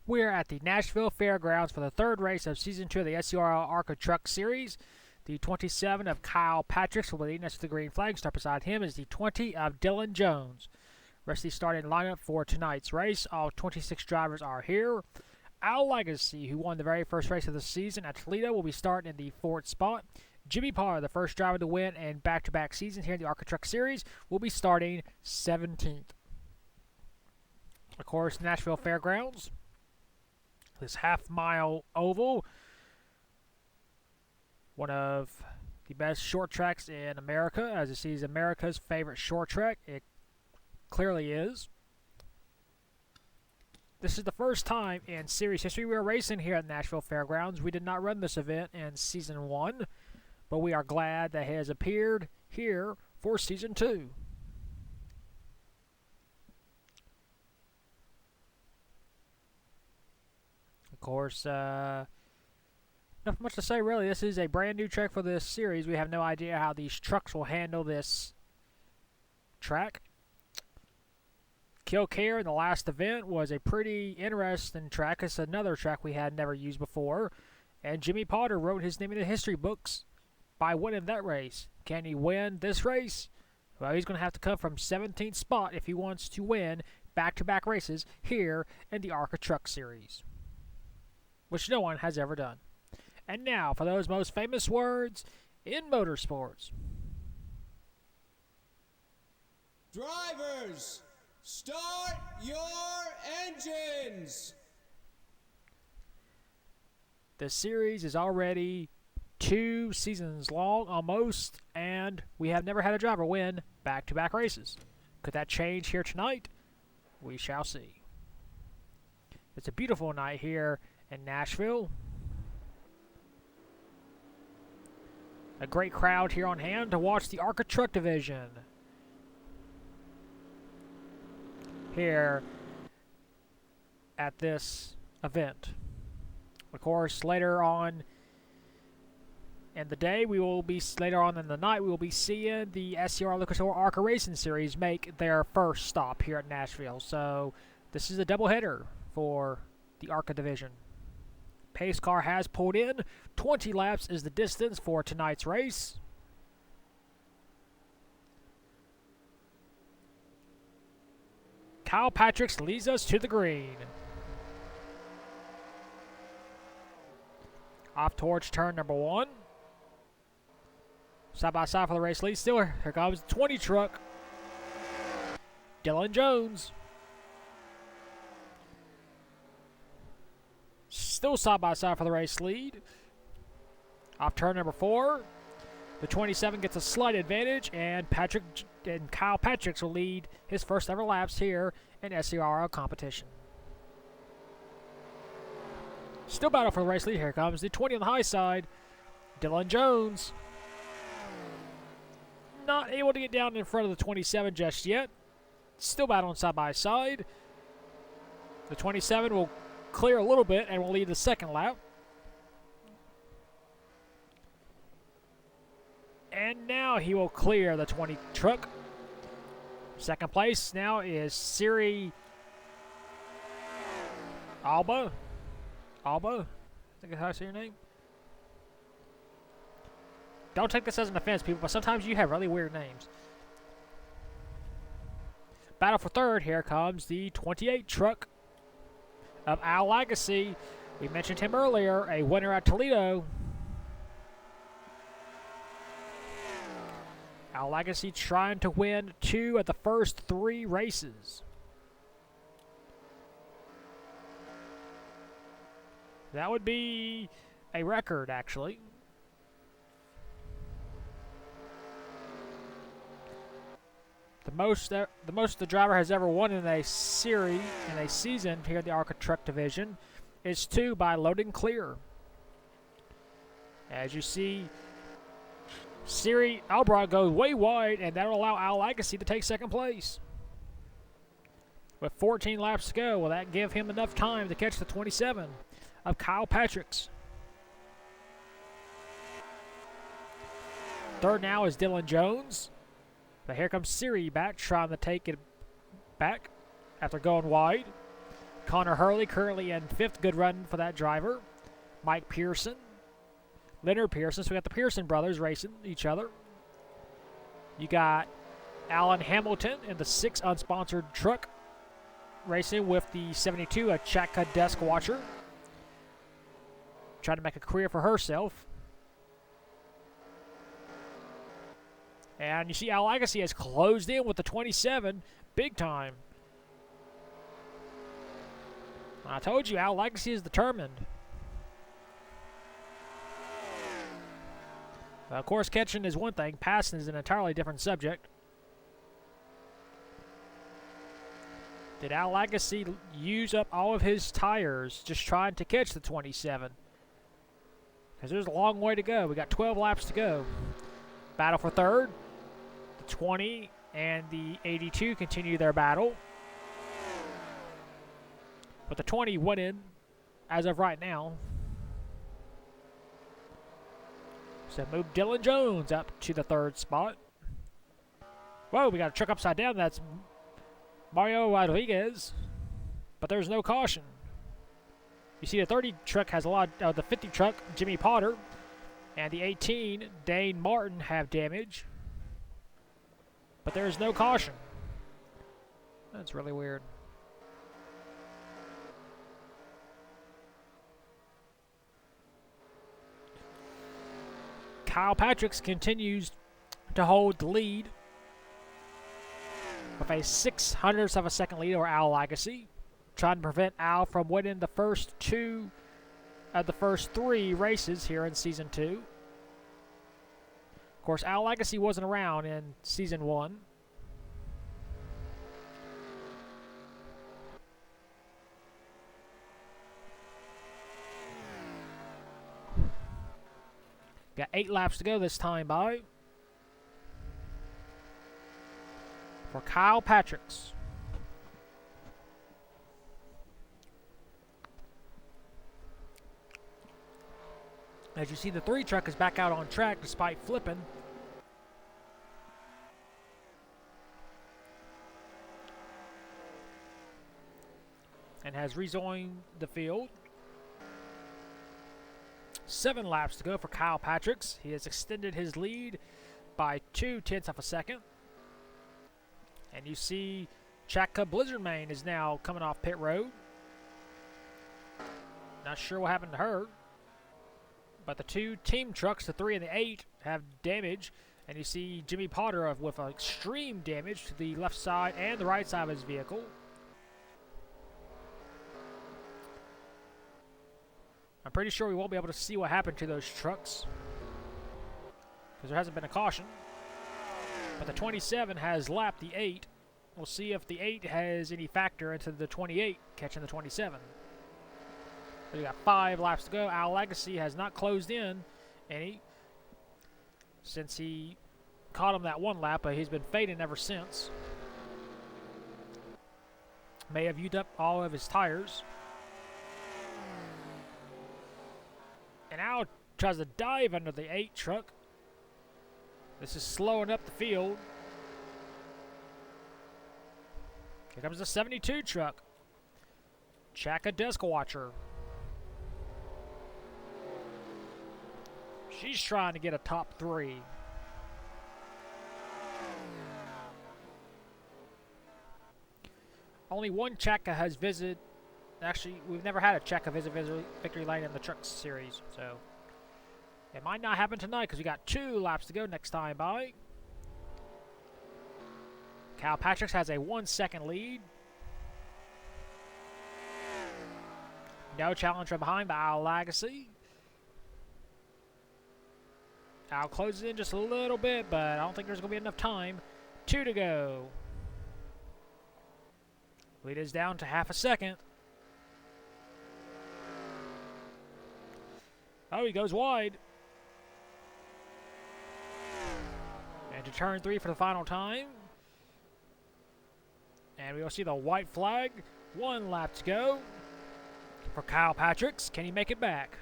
We're at the Nashville Fairgrounds for the third race of Season 2 of the SCRL ARCA Truck Series. The 27 of Kyle Patrick will be leading us to the green flag. Start beside him is the 20 of Dylan Jones. Rest of the starting lineup for tonight's race. All 26 drivers are here. Al Legacy, who won the very first race of the season at Toledo, will be starting in the fourth spot. Jimmy Potter, the first driver to win in back-to-back seasons here in the ARCA Truck Series, will be starting 17th. Of course, Nashville Fairgrounds. This half-mile oval, one of the best short tracks in America. As you see, is America's favorite short track. It clearly is. This is the first time in series history we are racing here at Nashville Fairgrounds. We did not run this event in Season 1, but we are glad that it has appeared here for Season 2. Of course, not much to say really. This is a brand new track for this series. We have no idea how these trucks will handle this track. Kilcare in the last event was a pretty interesting track. It's another track we had never used before. And Jimmy Potter wrote his name in the history books by winning that race. Can he win this race? Well, he's going to have to come from 17th spot if he wants to win back-to-back races here in the ARCA Truck Series, which no one has ever done. And now for those most famous words in motorsports. Drivers, start your engines! The series is already 2 seasons long almost, and we have never had a driver win back-to-back races. Could that change here tonight? We shall see. It's a beautiful night here in Nashville. A great crowd here on hand to watch the ARCA Truck Division here at this event. Of course, later on in the day, later on in the night, we will be seeing the SCRL ARCA Racing Series make their first stop here at Nashville. So this is a doubleheader for the ARCA division. Pace car has pulled in. 20 laps is the distance for tonight's race. Kyle Patrick leads us to the green. Off towards turn number 1. Side by side for the race lead. Still, here comes the 20 truck. Dylan Jones. Still side by side for the race lead. Off turn number 4. The 27 gets a slight advantage, and Kyle Patrick will lead his first ever laps here in SCRL competition. Still battle for the race lead. Here comes the 20 on the high side. Dylan Jones. Not able to get down in front of the 27 just yet. Still battling side by side. The 27 will clear a little bit and will lead the second lap. And now he will clear the 20 truck. Second place now is Siri Alba. I think that's how I say your name. Don't take this as an offense, people, but sometimes you have really weird names. Battle for third. Here comes the 28 truck of Al Legacy. We mentioned him earlier, a winner at Toledo. Al Legacy trying to win 2 of the first 3 races. That would be a record, actually. The most the driver has ever won in a series, in a season here in the ARCA Truck Division, is 2 by load and clear. As you see, Siri Alba goes way wide, and that will allow Al Legacy to take second place. With 14 laps to go, will that give him enough time to catch the 27 of Kyle Patrick's? Third now is Dylan Jones. But here comes Siri back, trying to take it back after going wide. Connor Hurley currently in 5th. Good run for that driver. Mike Pearson. Leonard Pearson. So we got the Pearson brothers racing each other. You got Alan Hamilton in the 6th unsponsored truck racing with the 72, a Chaka desk watcher. Trying to make a career for herself. And you see Al Agassi has closed in with the 27, big time. I told you, Al Agassi is determined. Of course, catching is one thing. Passing is an entirely different subject. Did Al Agassi use up all of his tires just trying to catch the 27? Because there's a long way to go. We got 12 laps to go. Battle for 3rd. The 20 and the 82 continue their battle. But the 20 went in as of right now. So move Dylan Jones up to the 3rd spot. Whoa, we got a truck upside down. That's Mario Rodriguez. But there's no caution. You see the 30 truck has a lot, the 50 truck, Jimmy Potter, and the 18, Dane Martin, have damage. But there is no caution. That's really weird. Kyle Patrick continues to hold the lead with a 600th of a second lead over Al Agassi, trying to prevent Al from winning the first 2 of the first 3 races here in Season 2. Of course, Al Agassi wasn't around in Season 1. Got 8 laps to go this time by for Kyle Patricks. As you see, the 3 truck is back out on track despite flipping. And has rejoined the field. 7 laps to go for Kyle Patricks. He has extended his lead by 0.2 of a second. And you see Chaka Blizzardmane is now coming off pit road. Not sure what happened to her. But the 2 team trucks, the 3 and the 8, have damage. And you see Jimmy Potter with extreme damage to the left side and the right side of his vehicle. I'm pretty sure we won't be able to see what happened to those trucks because there hasn't been a caution. But the 27 has lapped the 8. We'll see if the 8 has any factor into the 28 catching the 27. We got 5 laps to go. Al Agassi has not closed in any since he caught him that 1 lap, but he's been fading ever since. May have used up all of his tires. And Al tries to dive under the 8 truck. This is slowing up the field. Here comes the 72 truck. Chaka desk watcher. She's trying to get a top 3. Only one Chaka has visited. Actually, we've never had a Chaka visit victory lane in the Truck Series, so it might not happen tonight because we got 2 laps to go next time by. Kyle Patrick has a 1-second lead. No challenge from behind by Al Agassi. Al closes in just a little bit, but I don't think there's going to be enough time. 2 to go. Lead is down to half a second. Oh, he goes wide. And to turn 3 for the final time. And we will see the white flag. 1 lap to go for Kyle Patricks. Can he make it back?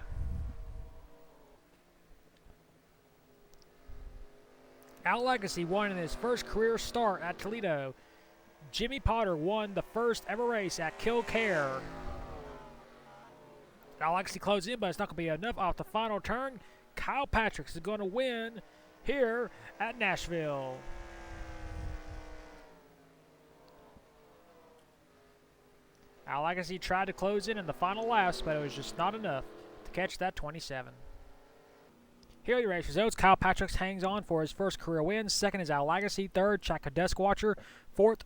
Al Agassi won in his first career start at Toledo. Jimmy Potter won the first ever race at Kilcare. I'll actually close in, but it's not going to be enough off the final turn. Kyle Patrick is going to win here at Nashville. Al Legacy tried to close in the final laps, but it was just not enough to catch that 27. Here are your race results. Kyle Patrick hangs on for his first career win. Second is Al Legacy. Third, Chaka Deskwater. Fourth,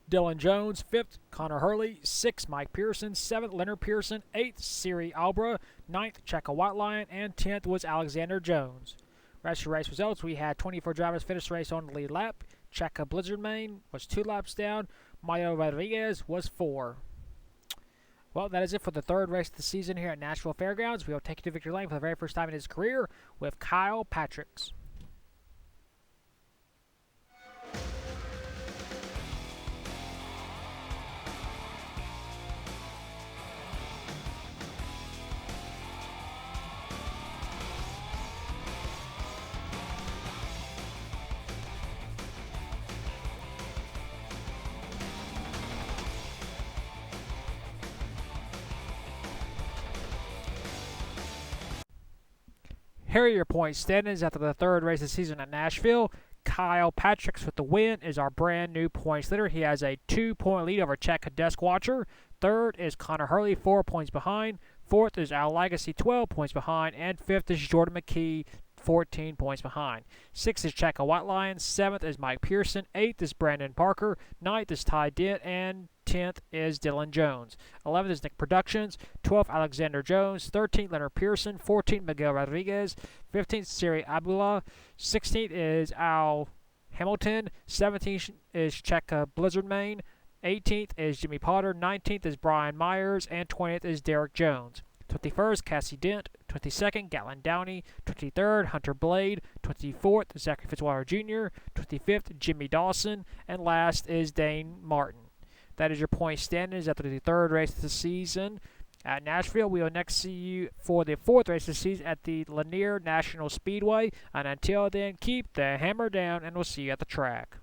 Dylan Jones. Fifth, Connor Hurley. Sixth, Mike Pearson. Seventh, Leonard Pearson. Eighth, Siri Albra. Ninth, Chaka White Lion. And 10th was Alexander Jones. Rest of your race results, we had 24 drivers finish the race on the lead lap. Chaka Blizzardmane was 2 laps down. Mayo Rodriguez was 4. Well, that is it for the third race of the season here at Nashville Fairgrounds. We will take you to victory lane for the very first time in his career with Kyle Patrick. Here are your point standings after the third race of the season at Nashville. Kyle Patrick with the win is our brand new points leader. He has a 2-point lead over Chaka Deskwater. Third is Connor Hurley, 4 points behind. Fourth is Al Legacy, 12 points behind. And fifth is Jordan McKee, 14 points behind. Sixth is Chaka White Lion. Seventh is Mike Pearson. Eighth is Brandon Parker. Ninth is Ty Dent. And 10th is Dylan Jones. 11th is Nick Productions. 12th, Alexander Jones. 13th, Leonard Pearson. 14th, Miguel Rodriguez. 15th, Siri Abdullah. 16th is Al Hamilton. 17th is Chaka Blizzardmane. 18th is Jimmy Potter. 19th is Brian Myers. And 20th is Derek Jones. 21st, Cassie Dent. 22nd, Gatlin Downey. 23rd, Hunter Blade. 24th, Zachary Fitzwater Jr. 25th, Jimmy Dawson. And last is Dane Martin. That is your point standings after the third race of the season at Nashville. We will next see you for the fourth race of the season at the Lanier National Speedway. And until then, keep the hammer down, and we'll see you at the track.